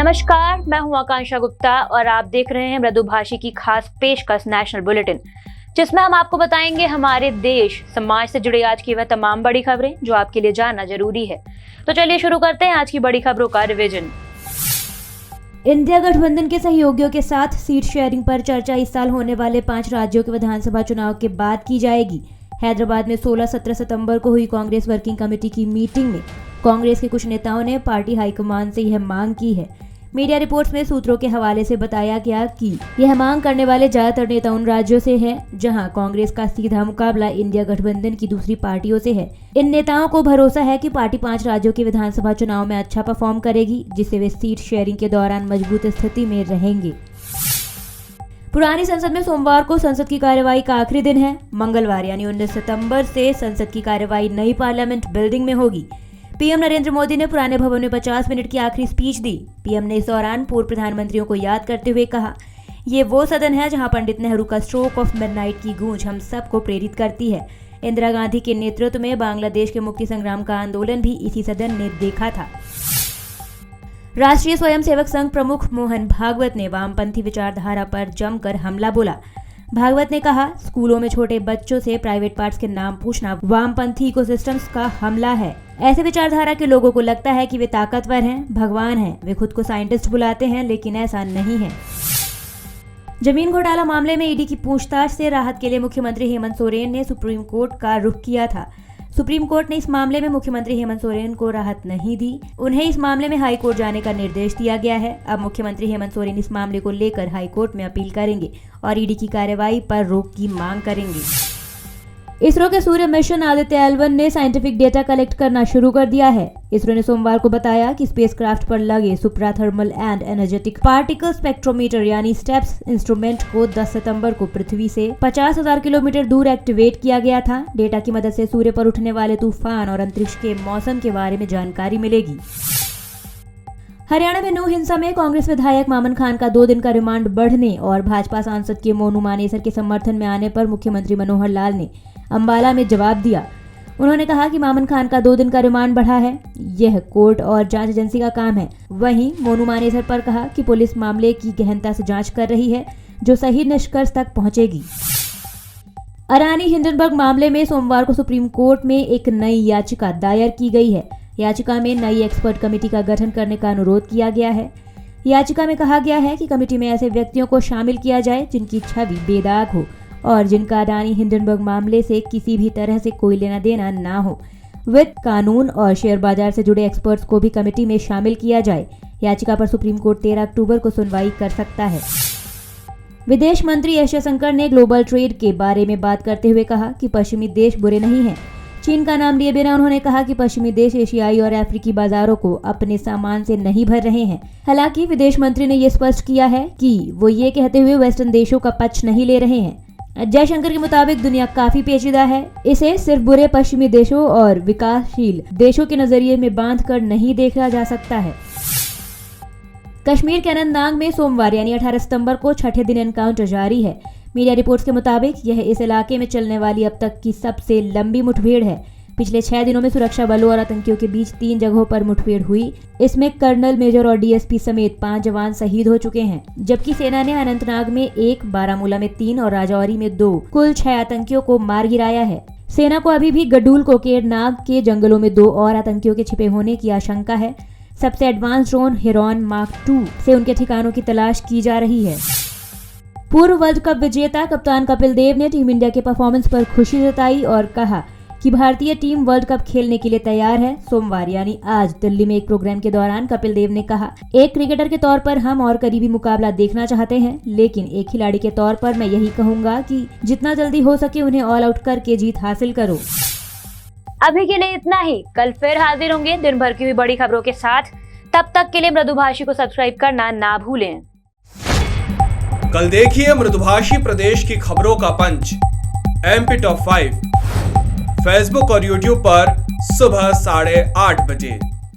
नमस्कार, मैं हूं आकांक्षा गुप्ता और आप देख रहे हैं मृदुभाषी की खास पेशकश नेशनल बुलेटिन, जिसमें हम आपको बताएंगे हमारे देश समाज से जुड़ी आज की वह तमाम बड़ी खबरें जो आपके लिए जानना जरूरी है। तो चलिए शुरू करते हैं आज की बड़ी खबरों का रिवीजन। इंडिया गठबंधन के सहयोगियों के साथ सीट शेयरिंग पर चर्चा इस साल होने वाले 5 राज्यों के विधानसभा चुनाव के बाद की जाएगी। हैदराबाद में 16-17 सितंबर को हुई कांग्रेस वर्किंग कमेटी की मीटिंग में कांग्रेस के कुछ नेताओं ने पार्टी हाईकमान से यह मांग की है। मीडिया रिपोर्ट्स में सूत्रों के हवाले से बताया गया कि यह मांग करने वाले ज्यादातर नेता उन राज्यों से हैं जहां कांग्रेस का सीधा मुकाबला इंडिया गठबंधन की दूसरी पार्टियों से है। इन नेताओं को भरोसा है कि पार्टी 5 राज्यों के विधानसभा चुनाव में अच्छा परफॉर्म करेगी, जिससे वे सीट शेयरिंग के दौरान मजबूत स्थिति में रहेंगे। पुरानी संसद में सोमवार को संसद की कार्यवाही का आखिरी दिन है। मंगलवार यानी 19 सितंबर से संसद की कार्यवाही नई पार्लियामेंट बिल्डिंग में होगी। पीएम नरेंद्र मोदी ने पुराने भवन में 50 मिनट की आखिरी स्पीच दी। पीएम ने इस दौरान पूर्व प्रधानमंत्रियों को याद करते हुए कहा, ये वो सदन है जहां पंडित नेहरू का स्ट्रोक ऑफ मिडनाइट की गूंज हम सबको प्रेरित करती है। इंदिरा गांधी के नेतृत्व में बांग्लादेश के मुक्ति संग्राम का आंदोलन भी इसी सदन ने देखा था। राष्ट्रीय स्वयंसेवक संघ प्रमुख मोहन भागवत ने वामपंथी विचारधारा पर जमकर हमला बोला। भागवत ने कहा, स्कूलों में छोटे बच्चों से प्राइवेट पार्ट्स के नाम पूछना वामपंथी इकोसिस्टम्स का हमला है। ऐसे विचारधारा के लोगों को लगता है कि वे ताकतवर हैं, भगवान हैं। वे खुद को साइंटिस्ट बुलाते हैं, लेकिन ऐसा नहीं है। जमीन घोटाला मामले में ईडी की पूछताछ से राहत के लिए मुख्यमंत्री हेमंत सोरेन ने सुप्रीम कोर्ट का रुख किया था। सुप्रीम कोर्ट ने इस मामले में मुख्यमंत्री हेमंत सोरेन को राहत नहीं दी। उन्हें इस मामले में हाई कोर्ट जाने का निर्देश दिया गया है। अब मुख्यमंत्री हेमंत सोरेन इस मामले को लेकर हाई कोर्ट में अपील करेंगे और ईडी की कार्यवाही पर रोक की मांग करेंगे। इसरो के सूर्य मिशन आदित्य L1 ने साइंटिफिक डेटा कलेक्ट करना शुरू कर दिया है। इसरो ने सोमवार को बताया कि स्पेसक्राफ्ट पर लगे supra thermal and energetic particle spectrometer यानी स्टेप्स इंस्ट्रूमेंट को 10 सितंबर को पृथ्वी से 50,000 किलोमीटर दूर एक्टिवेट किया गया था। डेटा की मदद से सूर्य पर उठने वाले तूफान और अंतरिक्ष के मौसम के बारे में जानकारी मिलेगी। हरियाणा में नू हिंसा में कांग्रेस विधायक मामन खान का 2 दिन का रिमांड बढ़ने और भाजपा सांसद के मोनू मानेसर के समर्थन में आने पर मुख्यमंत्री मनोहर लाल ने अंबाला में जवाब दिया। उन्होंने कहा कि मामन खान का 2 दिन का रिमांड बढ़ा है, यह कोर्ट और जांच एजेंसी का काम है। वहीं मोनू मानेसर पर कहा कि पुलिस मामले की गहनता से जांच कर रही है, जो सही निष्कर्ष तक पहुंचेगी। अरानी हिंडनबर्ग मामले में सोमवार को सुप्रीम कोर्ट में एक नई याचिका दायर की गई है। याचिका में नई एक्सपर्ट कमेटी का गठन करने का अनुरोध किया गया है। याचिका में कहा गया है कि कमेटी में ऐसे व्यक्तियों को शामिल किया जाए जिनकी छवि बेदाग हो और जिनका अडानी हिंडनबर्ग मामले से किसी भी तरह से कोई लेना देना ना हो। वित्त, कानून और शेयर बाजार से जुड़े एक्सपर्ट्स को भी कमेटी में शामिल किया जाए। याचिका पर सुप्रीम कोर्ट 13 अक्टूबर को सुनवाई कर सकता है। विदेश मंत्री एस जयशंकर ने ग्लोबल ट्रेड के बारे में बात करते हुए कहा कि पश्चिमी देश बुरे नहीं हैं। चीन का नाम लिए बिना उन्होंने कहा कि पश्चिमी देश एशियाई और अफ्रीकी बाजारों को अपने सामान से नहीं भर रहे हैं। हालांकि विदेश मंत्री ने ये स्पष्ट किया है कि वो ये कहते हुए वेस्टर्न देशों का पक्ष नहीं ले रहे हैं। जयशंकर के मुताबिक दुनिया काफी पेचीदा है, इसे सिर्फ बुरे पश्चिमी देशों और विकासशील देशों के नजरिए में बांधकर नहीं देखा जा सकता है। कश्मीर के अनंतनाग में सोमवार यानी 18 सितंबर को छठे दिन एनकाउंटर जारी है। मीडिया रिपोर्ट्स के मुताबिक यह इस इलाके में चलने वाली अब तक की सबसे लंबी मुठभेड़ है। पिछले 6 दिनों में सुरक्षा बलों और आतंकियों के बीच 3 जगहों पर मुठभेड़ हुई। इसमें कर्नल, मेजर और डीएसपी समेत 5 जवान शहीद हो चुके हैं, जबकि सेना ने अनंतनाग में 1, बारामूला में 3 और राजौरी में 2 कुल 6 आतंकियों को मार गिराया है। सेना को अभी भी गडूल कोकेरनाग के जंगलों में 2 और आतंकियों के छिपे होने की आशंका है। सबसे एडवांस ड्रोन हिरॉन मार्क 2 से उनके ठिकानों की तलाश की जा रही है। पूर्व वर्ल्ड कप विजेता कप्तान कपिल देव ने टीम इंडिया के परफॉर्मेंस पर खुशी जताई और कहा कि भारतीय टीम वर्ल्ड कप खेलने के लिए तैयार है। सोमवार यानी आज दिल्ली में एक प्रोग्राम के दौरान कपिल देव ने कहा, एक क्रिकेटर के तौर पर हम और करीबी मुकाबला देखना चाहते हैं, लेकिन एक खिलाड़ी के तौर पर मैं यही कहूंगा कि जितना जल्दी हो सके उन्हें ऑल आउट करके जीत हासिल करो। अभी के लिए इतना ही। कल फिर हाजिर होंगे दिन भर की हुई बड़ी खबरों के साथ। तब तक के लिए मृदुभाषी को सब्सक्राइब करना ना भूलें। कल देखिए मृदुभाषी प्रदेश की खबरों का पंच MP Top 5 फेसबुक और YouTube पर सुबह 8:30 बजे।